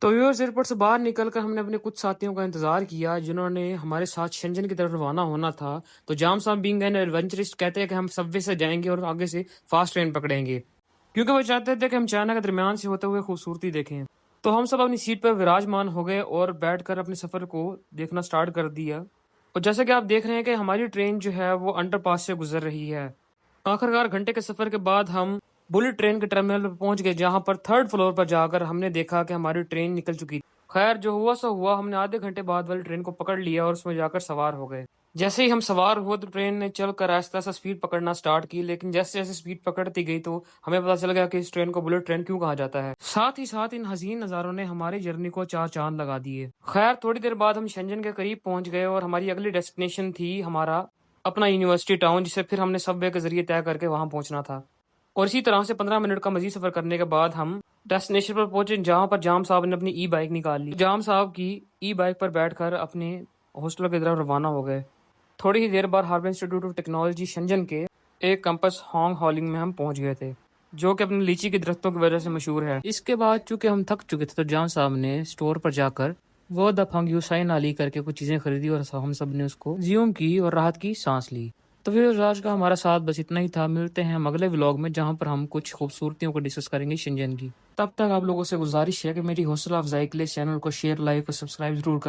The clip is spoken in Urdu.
تو ویورز ایئرپورٹ سے باہر نکل کر ہم نے اپنے کچھ ساتھیوں کا انتظار کیا جنہوں نے ہمارے ساتھ شنجن کی طرف روانہ ہونا تھا. تو جام صاحب بینگ این ایڈونچرسٹ کہتے ہیں کہ ہم سب وے سے جائیں گے اور آگے سے فاسٹ ٹرین پکڑیں گے کیونکہ وہ چاہتے تھے کہ ہم چائنا کے درمیان سے ہوتے ہوئے خوبصورتی دیکھیں. تو ہم سب اپنی سیٹ پر وراجمان ہو گئے اور بیٹھ کر اپنے سفر کو دیکھنا سٹارٹ کر دیا. اور جیسا کہ آپ دیکھ رہے ہیں کہ ہماری ٹرین جو ہے وہ انڈر پاس سے گزر رہی ہے. آخرکار گھنٹے کے سفر کے بعد ہم بلٹ ٹرین کے ٹرمینل پر پہنچ گئے جہاں پر تھرڈ فلور پر جا کر ہم نے دیکھا کہ ہماری ٹرین نکل چکی. خیر جو ہوا سو ہوا، ہم نے آدھے گھنٹے بعد والی ٹرین کو پکڑ لیا اور اس میں جا کر سوار ہو گئے. جیسے ہی ہم سوار ہوئے تو ٹرین نے چل کر آہستہ آہستہ سپیڈ پکڑنا سٹارٹ کی، لیکن جیسے جیسے سپیڈ پکڑتی گئی تو ہمیں پتہ چل گیا کہ اس ٹرین کو بلٹ ٹرین کیوں کہا جاتا ہے. ساتھ ہی ساتھ ان حسین نظاروں نے ہماری جرنی کو چار چاند لگا دیے. خیر تھوڑی دیر بعد ہم شنجن کے قریب پہنچ گئے اور ہماری اگلی ڈیسٹینیشن تھی ہمارا اپنا یونیورسٹی ٹاؤن، جسے پھر ہم نے سب وے کے ذریعے طے کر کے وہاں پہنچنا تھا. اور اسی طرح سے 15 منٹ کا مزید سفر کرنے کے بعد ہم ڈیسٹینیشن پر پہنچے جہاں پر جام صاحب نے اپنی ای بائک نکال لی. جام صاحب کی ای بائک پر بیٹھ کر اپنے ہاسٹل کی طرف روانہ ہو گئے. تھوڑی ہی دیر بعد ہاربر انسٹیٹیوٹ آف ٹیکنالوجی شنجن کے ایک کیمپس ہانگ ہالنگ میں ہم پہنچ گئے تھے جو کہ اپنے لیچی کے درختوں کی وجہ سے مشہور ہے. اس کے بعد چونکہ ہم تھک چکے تھے تو جام صاحب نے اسٹور پر جا کر وہ دا پھنگ یو سائی نالی کر کے کچھ چیزیں خریدی اور ہم سب نے اس کو زیوم کی اور راحت کی سانس لی. تو پھر آج کا ہمارا ساتھ بس اتنا ہی تھا. ملتے ہیں ہم اگلے ولاگ میں جہاں پر ہم کچھ خوبصورتیوں کو ڈسکس کریں گے شنجن کی. تب تک آپ لوگوں سے گزارش ہے کہ میری حوصلہ افزائی کے لیے چینل کو شیئر، لائک اور سبسکرائب ضرور کریں.